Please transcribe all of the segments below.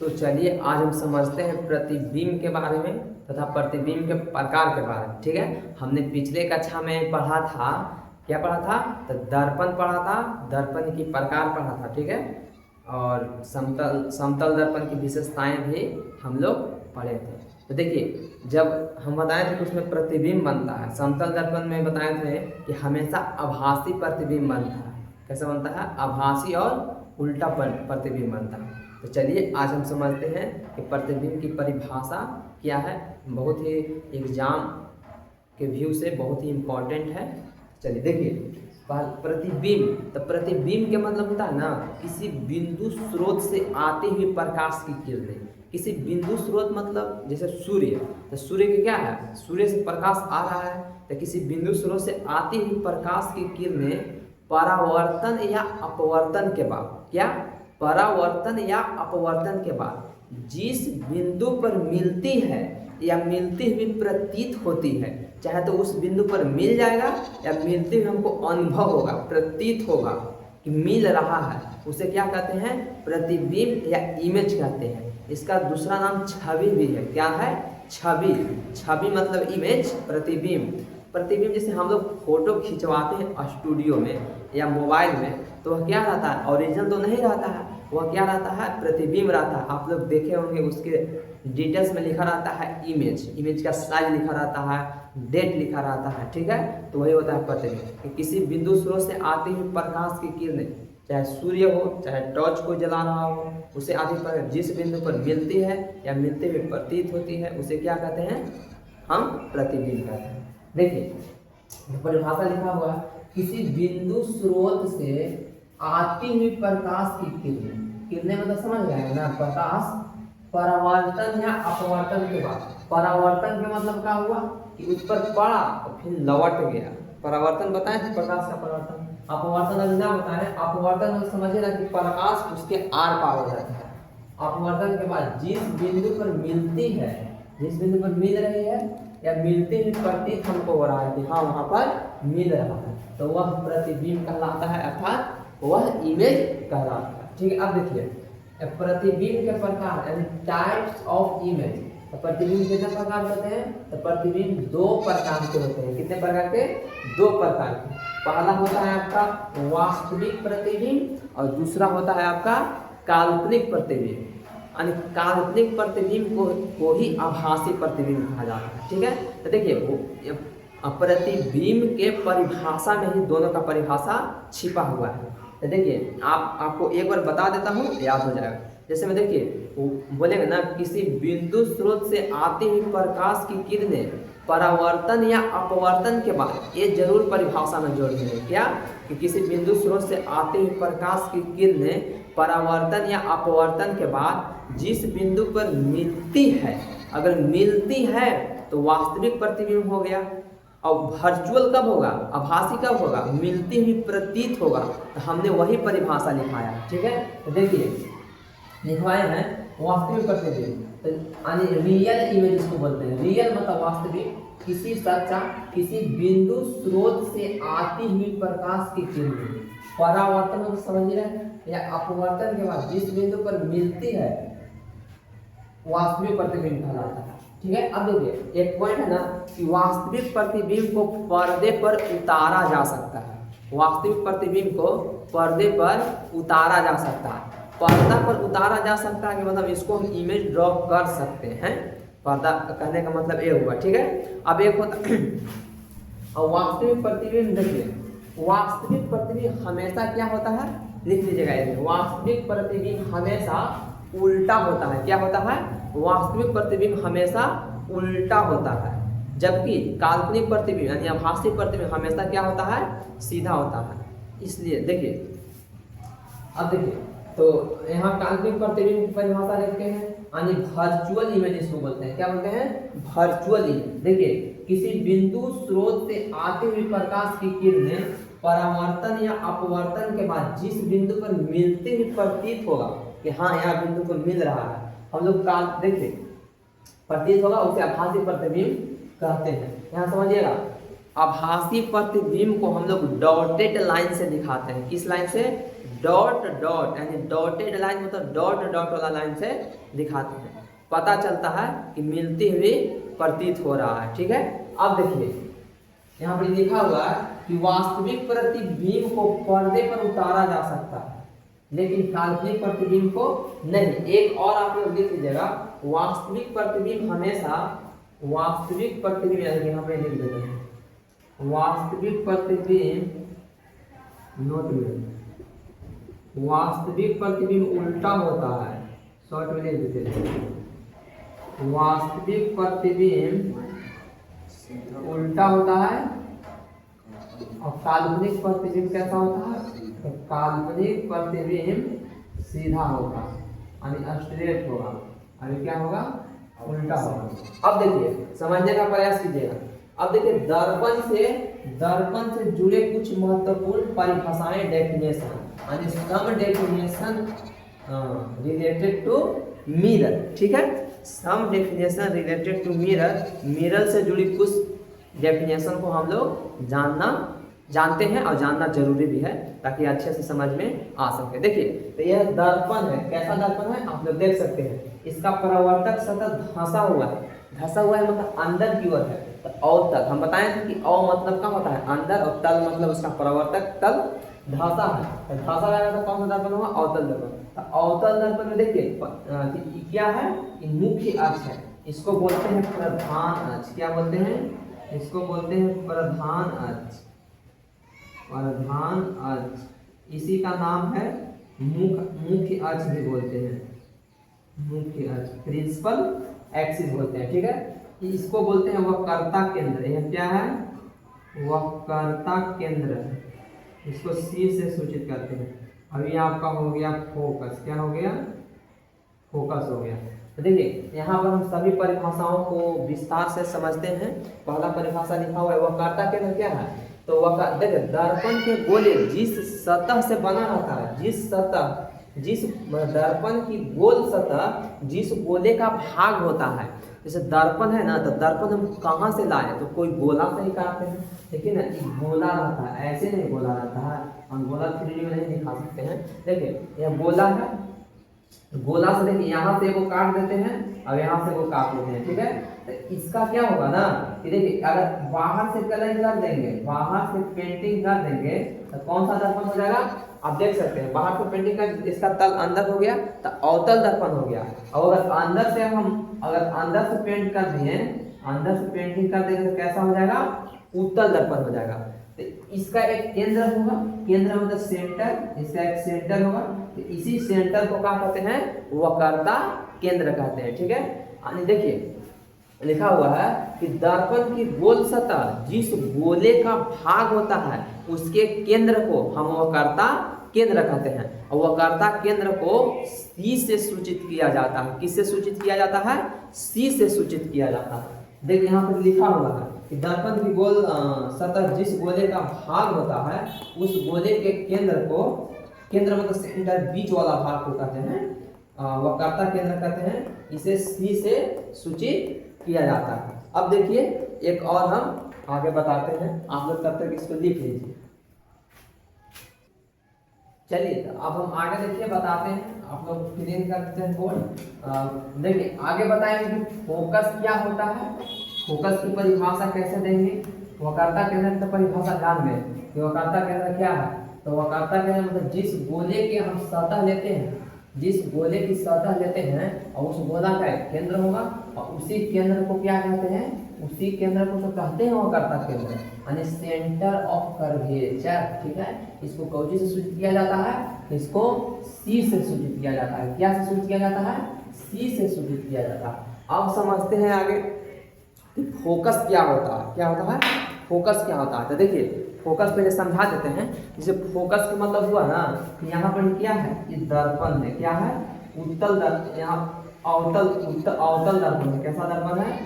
तो चलिए आज हम समझते हैं प्रतिबिंब के बारे में तथा प्रतिबिंब के प्रकार के बारे में। ठीक है, हमने पिछले कक्षा में पढ़ा था, क्या पढ़ा था? तो दर्पण पढ़ा था, दर्पण की प्रकार पढ़ा था। ठीक है, और समतल दर्पण की विशेषताएं भी हम लोग पढ़े थे। तो देखिए, जब हम बताए थे कि उसमें प्रतिबिंब बनता है, समतल दर्पण में बताए थे कि हमेशा आभासी प्रतिबिंब बनता है। कैसा बनता है? आभासी और उल्टा प्रतिबिंब बनता है। तो चलिए आज हम समझते हैं कि प्रतिबिंब की परिभाषा क्या है। बहुत ही एग्जाम के व्यू से बहुत ही इम्पोर्टेंट है। चलिए देखिए, प्रतिबिंब, तो प्रतिबिंब के मतलब होता है ना, किसी बिंदु स्रोत से आती हुई प्रकाश की किरणें। किसी बिंदु स्रोत मतलब जैसे सूर्य, तो सूर्य के क्या है? सूर्य से प्रकाश आ रहा है, तो किसी बिंदु स्रोत से आती हुई प्रकाश की किरणें परावर्तन या अपवर्तन के बाद, क्या? परावर्तन या अपवर्तन के बाद जिस बिंदु पर मिलती है या मिलती हुई प्रतीत होती है, चाहे तो उस बिंदु पर मिल जाएगा या मिलते हुए हमको अनुभव होगा, प्रतीत होगा कि मिल रहा है, उसे क्या कहते हैं? प्रतिबिंब या इमेज कहते हैं। इसका दूसरा नाम छवि भी है। क्या है? छवि। छवि मतलब इमेज, प्रतिबिंब। प्रतिबिंब जैसे हम लोग फोटो खिंचवाते हैं स्टूडियो में या मोबाइल में, तो वह क्या रहता है? ओरिजिनल तो नहीं रहता है, वह क्या रहता है? प्रतिबिंब रहता है। आप लोग देखे होंगे उसके डिटेल्स में लिखा रहता है इमेज, इमेज का साइज लिखा रहता है, डेट लिखा रहता है। ठीक है, तो वही होता है प्रतिबिंब कि किसी बिंदु स्रोत से आती हुई प्रकाश की किरणें, चाहे सूर्य हो, चाहे टॉर्च को जला रहा हो, उसे आती पर जिस बिंदु पर मिलती है या मिलते हुए प्रतीत होती है, उसे क्या कहते हैं? हम प्रतिबिंब कहते हैं। देखिए परिभाषा लिखा हुआ है, किसी बिंदु स्रोत से आती हुई प्रकाश की किरणें। किरणें मतलब समझ गए ना, प्रकाश परावर्तन या अपवर्तन के बाद। परावर्तन के मतलब क्या हुआ कि उस पर पड़ा और फिर लौट गया। परावर्तन बताए थे, प्रकाश का परावर्तन। अपवर्तन अभी ना बताए, अपवर्तन तो समझिए ना कि प्रकाश उसके आर पार हो जाता है। अपवर्तन के बाद जिस बिंदु पर मिलती है, जिस बिंदु पर मिल रही है या मिलते हुए प्रतीत हमको हो रहा है कि हाँ वहां पर मिल रहा है, तो वह प्रतिबिंब कहलाता है, अर्थात वह इमेज कहलाता है। ठीक है, अब देखिए प्रतिबिंब के प्रकार यानी टाइप्स ऑफ इमेज। तो प्रतिबिंब कितने प्रकार होते हैं? तो प्रतिबिंब दो प्रकार के होते हैं। कितने प्रकार के? दो प्रकार के। पहला होता है आपका वास्तविक प्रतिबिंब और दूसरा होता है आपका काल्पनिक प्रतिबिंब। यानी काल्पनिक प्रतिबिंब को ही आभासी प्रतिबिंब कहा जाता है। ठीक है, तो देखिए प्रतिबिंब के परिभाषा में ही दोनों का परिभाषा छिपा हुआ है। तो देखिए आपको एक बार बता देता हूँ, याद हो जाएगा। जैसे में देखिए वो बोलेंगे ना, किसी बिंदु स्रोत से आती हुई प्रकाश की किरणें परावर्तन या अपवर्तन के बाद, ये जरूर परिभाषा में जोड़ देंगे। क्या? कि किसी बिंदु स्रोत से आती हुई प्रकाश की किरणें परावर्तन या अपवर्तन के बाद जिस बिंदु पर मिलती है, अगर मिलती है तो वास्तविक प्रतिबिंब हो गया। और वर्चुअल कब होगा? आभासी कब होगा? मिलती हुई प्रतीत होगा। तो हमने वही परिभाषा लिखाया। ठीक है, तो देखिए लिखवाए हैं वास्तविक प्रतिबिंब, तो यानी रियल इमेज इसको बोलते हैं। रियल मतलब वास्तविक, किसी सच्चा, किसी बिंदु स्रोत से आती हुई प्रकाश की किरणें परावर्तन को समझ रहे हैं या अपवर्तन के बाद जिस बिंदु पर मिलती है, वास्तविक प्रतिबिंब कहलाता है। ठीक है, अब देखिए एक पॉइंट है ना कि वास्तविक प्रतिबिंब को पर्दे पर उतारा जा सकता है। वास्तविक प्रतिबिंब को पर्दे पर उतारा जा सकता है। पर्दा पर उतारा जा सकता है कि मतलब इसको हम इमेज ड्रॉ कर सकते हैं। पर्दा कहने का मतलब ये हुआ। ठीक है, अब एक होता और वास्तविक प्रतिबिंब। देखिए वास्तविक प्रतिबिंब हमेशा क्या होता है? लिख लीजिएगा ये, वास्तविक प्रतिबिंब हमेशा उल्टा होता है। क्या होता है? वास्तविक प्रतिबिंब हमेशा उल्टा होता है, जबकि काल्पनिक प्रतिबिंब यानी आभासी प्रतिबिंब हमेशा क्या होता है? सीधा होता है। इसलिए देखिए अब देखिए, तो यहाँ काल्पनिक प्रतिबिंब की परिभाषा लिखते हैं, यानी वर्चुअल इमेज इसको बोलते हैं। क्या बोलते हैं? Virtual image. देखिए किसी बिंदु स्रोत से आती हुई प्रकाश की किरणें परावर्तन या अपवर्तन के बाद जिस बिंदु पर मिलते हुए प्रतीत होगा कि हाँ यहाँ बिंदु को मिल रहा है, हम लोग काल देखिए प्रतीत होगा, उसे आभासी प्रतिबिंब कहते हैं। यहाँ समझिएगा, आभासी प्रतिबिंब को हम लोग डॉटेड लाइन से दिखाते हैं। किस लाइन से? डॉट डॉट यानी डॉटेड लाइन मतलब डॉट डॉट वाला लाइन से दिखाते हैं, पता चलता है कि मिलती हुई प्रतीत हो रहा है। ठीक है, अब देखिए यहाँ पर लिखा हुआ है कि वास्तविक प्रतिबिंब को पर्दे पर उतारा जा सकता है लेकिन काल्पनिक प्रतिबिंब को नहीं। एक और आप लोग लिख लीजिएगा, वास्तविक प्रतिबिंब हमेशा, वास्तविक प्रतिबिंब यहाँ पे लिख देते हैं, वास्तविक प्रतिबिंब नोट में, वास्तविक प्रतिबिंब उल्टा होता है, शॉर्ट में लिख देते हैं, वास्तविक प्रतिबिंब उल्टा होता है और काल्पनिक प्रतिबिंब कैसा होता है, तो काल्पनिक प्रतिबिंब सीधा होगा यानी स्ट्रेट होगा, अभी क्या होगा, उल्टा होगा। अब देखिए समझने का प्रयास कीजिएगा। अब देखिए दर्पण से जुड़े कुछ महत्वपूर्ण परिभाषाएं, डेफिनेशन यानी some definition related to mirror. ठीक है, some definition related to mirror, mirror से जुड़ी कुछ डेफिनेशन को हम लोग जानते हैं और जानना जरूरी भी है ताकि अच्छे से समझ में आ सके। देखिए तो यह दर्पण है, कैसा दर्पण है आप लोग देख सकते हैं, इसका परावर्तक सतह धंसा हुआ है, धंसा हुआ है मतलब अंदर की ओर है। तो अवतल हम बताएं थे कि अव मतलब क्या होता है अंदर, और तल मतलब उसका परावर्तक तल धंसा है, तो धंसा रहेगा तो कौन सा दर्पण होगा, अवतल दर्पण। तो अवतल दर्पण में देखिए क्या है, मुख्य अक्ष है, इसको बोलते हैं प्रधान अक्ष। क्या बोलते हैं, इसको बोलते हैं प्रधान अक्ष, प्रधान अक्ष, इसी का नाम है मुख्य अक्ष भी बोलते हैं, मुख्य अक्ष, प्रिंसिपल एक्सिस बोलते हैं। ठीक है, इसको बोलते हैं वक्रता केंद्र। यह क्या है, वक्रता केंद्र, इसको सी से सूचित करते हैं। अभी आपका हो गया फोकस, क्या हो गया, फोकस हो गया। तो देखिए यहाँ पर हम सभी परिभाषाओं को विस्तार से समझते हैं। पहला परिभाषा लिखा हुआ है वक्रता केंद्र क्या है, तो वक्र देखिए दर्पण के गोले जिस सतह से बना रहता है, जिस सतह, जिस दर्पण की गोल सतह जिस गोले का भाग होता है, जैसे दर्पण है ना, तो दर्पण हम कहाँ से लाए, तो कोई गोला से ही काटते हैं, ठीक है ना, गोला रहता है, ऐसे नहीं गोला रहता है, हम गोला 3D में नहीं दिखा सकते हैं। देखिए यह गोला है, गोला से देखिए यहाँ से वो काट देते हैं और यहाँ से वो काट देते हैं। ठीक है, तो इसका क्या होगा ना कि देखिए अगर बाहर से कलर कर देंगे, बाहर से पेंटिंग कर देंगे तो कौन सा दर्पण हो जाएगा, आप देख सकते हैं बाहर से पेंटिंग कर, इसका तल अंदर हो गया तो अवतल दर्पण हो गया। और अगर अंदर से हम अंदर से पेंट कर दिए, अंदर से पेंटिंग कर देंगे तो कैसा हो जाएगा, उत्तल दर्पण हो जाएगा। तो इसका एक केंद्र होगा, केंद्र मतलब सेंटर, इसका एक सेंटर होगा, तो इसी सेंटर को क्या कहते हैं, वक्रता केंद्र कहते हैं। ठीक है, यानी देखिए लिखा हुआ है कि दर्पण की गोल सतह जिस गोले का भाग होता है उसके केंद्र को हम वक्रता केंद्र कहते हैं, और वक्रता केंद्र को सी से सूचित किया जाता है। किससे सूचित किया जाता है, सी से सूचित किया जाता है। देखिए यहाँ पर लिखा हुआ है कि दर्पण की गोल सतह जिस गोले का भाग होता है उस गोले के केंद्र को, केंद्र मतलब सेंटर, बीच वाला भाग को कहते हैं वक्रता केंद्र कहते हैं, इसे सी से सूचित किया जाता है। अब देखिए एक और हम आगे बताते हैं, आप लोग तब तक इसको लिख लीजिए। चलिए तो अब हम आगे देखिए बताते हैं, आप लोग क्लीन करते हैं बोर्ड। देखिए आगे बताएंगे कि फोकस क्या होता है, फोकस की परिभाषा कैसे देंगे, वक्रता केंद्र की परिभाषा जान लें कि वक्रता केंद्र क्या है। तो वक्रता केंद्र मतलब जिस गोले के हम सतह लेते हैं, जिस गोले की सतह लेते हैं और उस गोला का एक केंद्र होगा और उसी केंद्र को क्या कहते हैं, उसी केंद्र को तो कहते हैं वक्रता केंद्र यानी सेंटर ऑफ कर्वेचर। ठीक है, इसको कौन से सूचित किया जाता है, इसको सी से सूचित किया जाता है। क्या से सूचित किया जाता है, सी से सूचित किया जाता है। अब समझते हैं आगे कि फोकस क्या होता है, क्या होता है, फोकस क्या होता है। तो देखिए फोकस पहले समझा देते हैं। जैसे फोकस का मतलब हुआ ना कि यहाँ पर क्या है, ये दर्पण है, क्या है, उत्तल दर्पण, यहाँ अवतल अवतल दर्पण है। कैसा दर्पण है,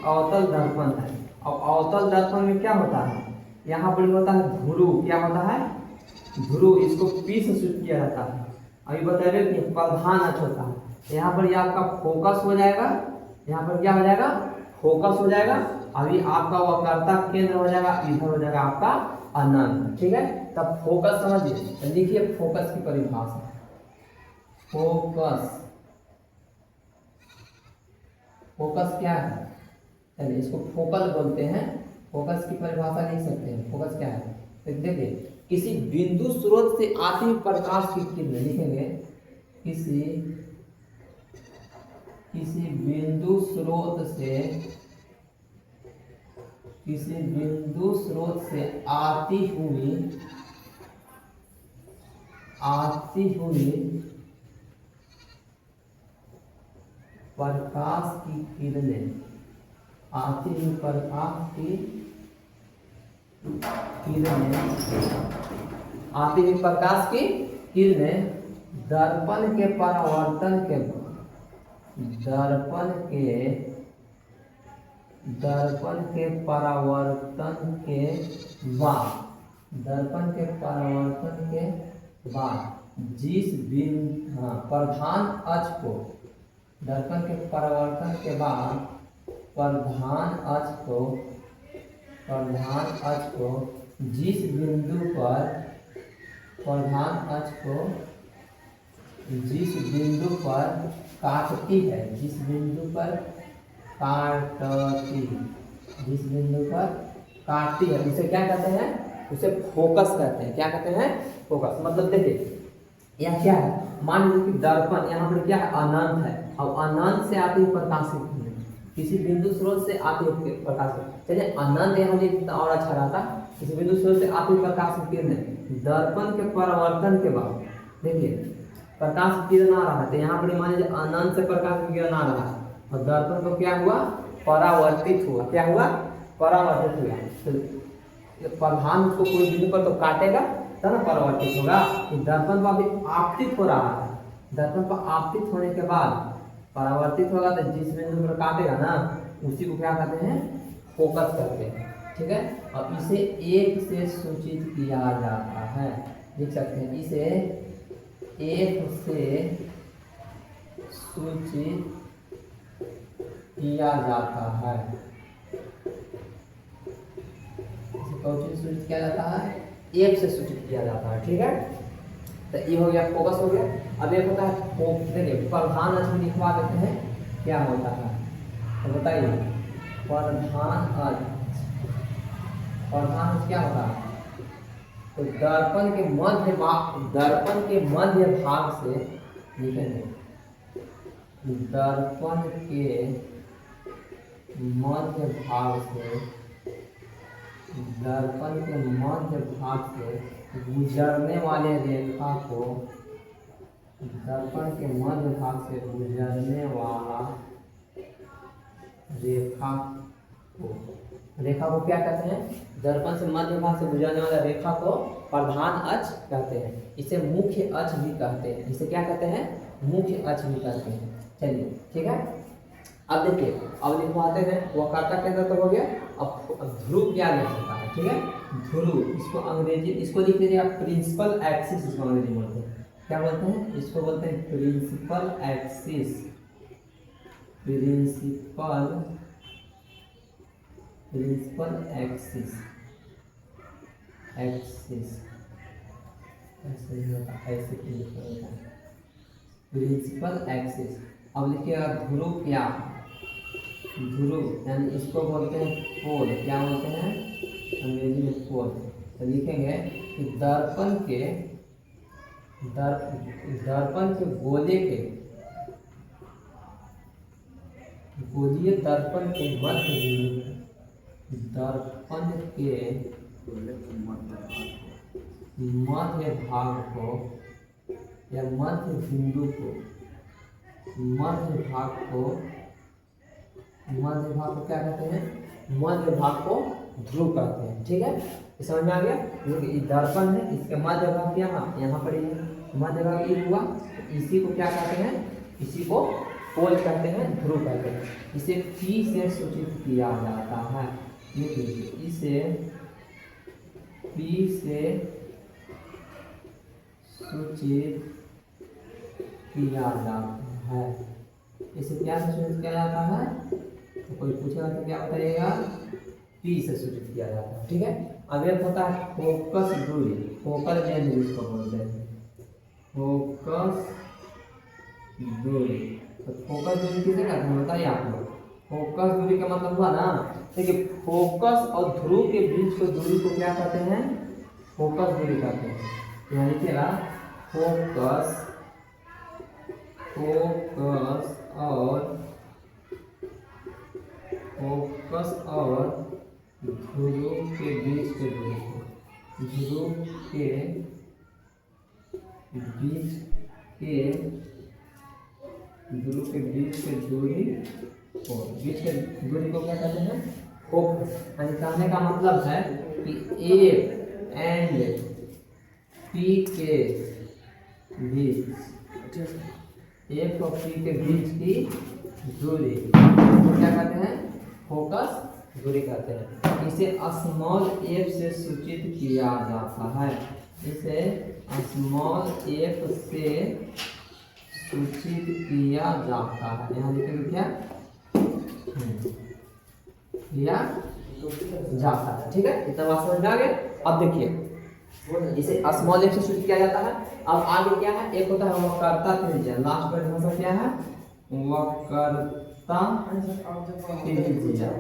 अवतल दर्पण है। और अवतल दर्पण में क्या होता है, यहाँ पर होता है ध्रुव, क्या होता है, ध्रुव, इसको पी से सूचित किया जाता है। अभी बताइए कि प्रधान अक्ष होता है, यहाँ पर ये आपका फोकस हो जाएगा, यहाँ पर क्या हो जाएगा, फोकस हो जाएगा। अभी आपका वक्रता केंद्र हो जाएगा, इधर हो जाएगा आपका अनंत। ठीक है, तब फोकस समझिए, तो लिखिए फोकस की परिभाषा। फोकस, फोकस क्या है, चलिए इसको फोकल बोलते हैं। फोकस की परिभाषा लिख सकते हैं, फोकस क्या है। तो देखिए, किसी बिंदु स्रोत से आती हुई प्रकाश की किरण, लिखेंगे किसी बिंदु स्रोत से, किसी बिंदु स्रोत से आती हुई प्रकाश की किरणें, आती हुई प्रकाश की किरणें, आती हुई प्रकाश की किरणें दर्पण के परावर्तन के दर्पण के परावर्तन के बाद जिस बिंदु प्रधान अक्ष को, दर्पण के परावर्तन के बाद प्रधान अक्ष को जिस बिंदु पर काटती है, जिस बिंदु पर काटती है, उसे क्या कहते हैं, उसे फोकस कहते हैं। क्या कहते हैं, फोकस। मतलब देखिए यह क्या है, मान लीजिए कि दर्पण यहाँ पर क्या है, अनंत है। अब अनंत से आती हुई प्रकाश की किरणें, किसी बिंदु स्रोत से आती हुई प्रकाश की, चलिए अनंत यहाँ लिखना और अच्छा रहता। किसी बिंदु स्रोत से आती हुई प्रकाश की किरणें दर्पण के परावर्तन के बाद, देखिए प्रकाश की किरण आ रहा है, तो यहाँ पर मान लीजिए अनंत से प्रकाश की किरण आ रहा है और दर्पण को क्या हुआ, परावर्तित हुआ। क्या हुआ, परावर्तित हुआ। तो प्रधान उसको कोई बिंदु पर तो काटेगा तब ना परावर्तित होगा। कि दर्पण पर अभी आपतित हो रहा है, दर्पण पर आपतित होने के बाद परावर्तित होगा, तो जिस बिंदु पर काटेगा ना उसी को क्या कहते हैं, फोकस करते हैं। ठीक है, अब इसे एक से सूचित किया जाता है, लिख सकते हैं, इसे एक से सूचित किया जाता है। सूचित किया जाता है, एक से सूचित किया जाता है। ठीक है, तो ये हो गया, फोकस हो गया। अब एक होता है देखिए प्रधान अक्ष में लिखवा देते हैं, क्या होता है तो बताइए। प्रधान अक्ष क्या होता है, तो दर्पण के मध्य भाग से लिखेंगे, दर्पण के मध्य भाग से गुजरने वाले रेखा को, दर्पण के मध्य भाग से गुजरने वाला रेखा को क्या कहते हैं, दर्पण से मध्य भाग से गुजरने वाला रेखा को प्रधान अक्ष कहते हैं। इसे मुख्य अक्ष भी कहते हैं। इसे क्या कहते हैं, मुख्य अक्ष भी कहते हैं। चलिए ठीक है, अब देखिए, अब लिखवाते हैं वक्रता केंद्र तो हो गया। अब ध्रुव क्या लिख सकता है, ठीक है, ध्रुव, इसको अंग्रेजी, इसको लिख लीजिए आप प्रिंसिपल एक्सिस, इसको अंग्रेजी बोलते हैं। क्या बोलते हैं, इसको बोलते हैं प्रिंसिपल एक्सिस, प्रिंसिपल एक्सिस। अब लिखिएगा ध्रुव क्या, ध्रुव यानी इसको बोलते हैं पोल। क्या बोलते हैं, अंग्रेजी में पोल। तो लिखेंगे कि दर्पण के गोलीय दर्पण के मध्य भाग को या मध्य बिंदु को, मध्य भाग को क्या कहते हैं, मध्य भाग को ध्रुव कहते हैं। ठीक है, समझ में आ गया। ये दर्पण है, इसके मध्य भाग यहाँ पर ही है, मध्य भाग ये हुआ, इसी को क्या कहते हैं, इसी को पोल कहते हैं, ध्रुव कहते हैं। इसे P से सूचित किया जाता है। इसे P से सूचित किया जाता है। इसे क्या से सूचित किया जाता है, तो कोई पूछेगा तो क्या बताइएगा, P से सूचित किया जाता है। ठीक है, अब एक होता है फोकस दूरी, फोकल लेंथ जिसको बोलते हैं, फोकस दूरी। तो फोकस दूरी किसे कहते हैं बताइए आप लोग। फोकस दूरी का मतलब हुआ ना, देखिए फोकस और ध्रुव के बीच की दूरी को क्या कहते हैं, फोकस दूरी कहते हैं। यहाँ लिखिएगा फोकस, फोकस और ध्रुव के बीच के दूरी को, ध्रुव के बीच के दूरी को, बीच के दूरी को क्या कहते हैं, फोकस। यानी कहने का मतलब है कि ए एंड पी के बीच, ए और पी के बीच की दूरी को क्या कहते हैं, फोकस दूरी कहते हैं। इसे स्मॉल एफ से सूचित किया जाता है, इसे स्मॉल एफ से सूचित किया जाता है। यहाँ लिखेंगे क्या, किया जाता है। ठीक है, इतना बात समझ में आ गया। अब देखिए इसे स्मॉल एफ से सूचित किया जाता है। अब आगे क्या है, एक होता है वक्रता त्रिज्या, लास्ट पर क्या है, वक्रता त्रिज्या,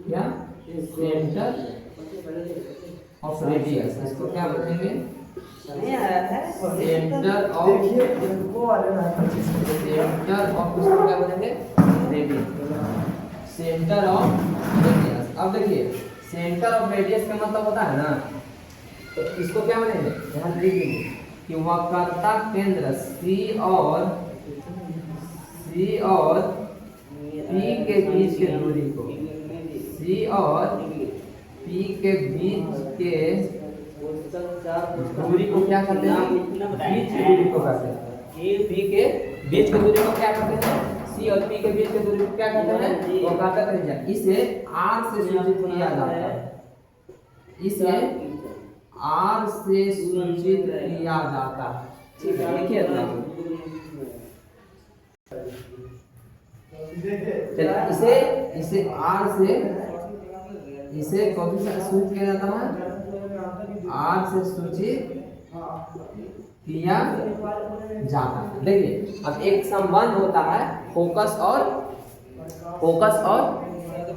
क्या, सेंटर ऑफ रेडियस, इसको क्या बोलेंगे, सेंटर ऑफ, इसको क्या बोलेंगे, रेडियस, सेंटर ऑफ रेडियस। अब देखिए सेंटर ऑफ रेडियस का मतलब होता है ना, तो इसको क्या बोलेंगे, ध्यान दीजिए कि वक्रता केंद्र सी और पी के बीच के दूरी को, सी और पी के बीच के दूरी को क्या कहते हैं, बीच की दूरी को कहते हैं, पी के बीच की दूरी को क्या कहते हैं, सी और पी के बीच की दूरी को क्या कहते हैं, वक्रता त्रिज्या। इसे आर से सूचित किया जाता है, इसे आर से सूचित किया जाता है। ठीक है, लिखिए इसे आर से, इसे कौन सा सूचित किया जाता है, आर से सूचित किया जाता है। देखिए अब एक संबंध होता है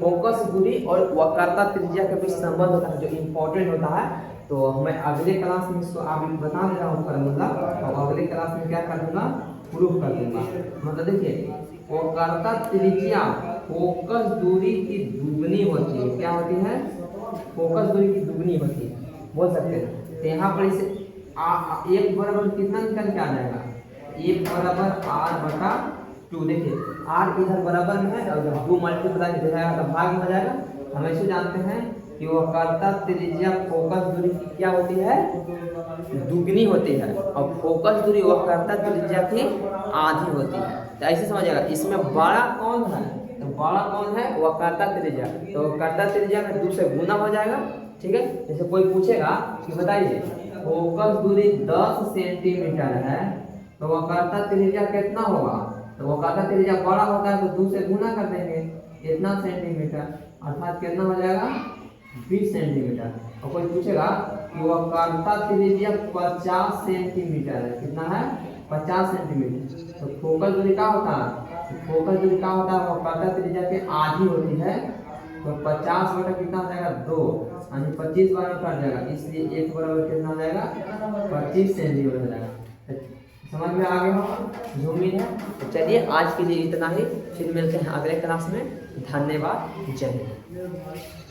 फोकस दूरी और वक्रता त्रिज्या के बीच संबंध होता है जो इम्पोर्टेंट होता है। तो हमें अगले क्लास में इसको आप बता दे रहा हूँ फार्मूला, और अगले क्लास में क्या कर दूंगा, प्रूफ कर दूंगा। मतलब देखिए वक्रता त्रिज्या फोकस दूरी की दुगनी होती है, क्या होती है, फोकस दूरी की दुगनी होती है, बोल सकते हैं। तो यहाँ पर इसे एक बराबर कितना निकल के आ जाएगा, एक बराबर आर बटा टू। देखिए आर इधर बराबर में है और जब 2 मल्टीप्लाई हो जाएगा तो भाग में हो जाएगा। हम ऐसे जानते हैं कि वक्रता त्रिज्या फोकस दूरी की क्या होती है, दुगनी होती है, और फोकस दूरी वक्रता त्रिज्या की आधी होती है। तो ऐसे समझिएगा, इसमें बड़ा कौन है, तो बड़ा कौन है, वक्रता त्रिज्या। तो वक्रता त्रिज्या में 2 से गुना हो जाएगा। ठीक है, जैसे कोई पूछेगा कि बताइए फोकस दूरी 10 सेंटीमीटर है तो वक्रता त्रिज्या कितना होगा, तो वक्रता त्रिज्या बड़ा होता है तो 2 से गुना कर देंगे, इतना सेंटीमीटर, अर्थात कितना हो जाएगा, 20 सेंटीमीटर। और कोई पूछेगा कि वक्रता त्रिज्या 50 सेंटीमीटर है, कितना है, 50 सेंटीमीटर। तो फोकस दूरी क्या होता है, फोकस दूरी क्या होता है, वक्रता त्रिज्या की आधी होती है। तो 50 बटा कितना हो जाएगा, 2, यानी 25 बार में कट जाएगा, इसलिए एक बराबर कितना हो जाएगा, 25 सेंटीमीटर हो जाएगा। समझ में आ गया होगा, उम्मीद है। तो चलिए आज के लिए इतना ही, फिर मिलते हैं अगले क्लास में। धन्यवाद, जय हिंद।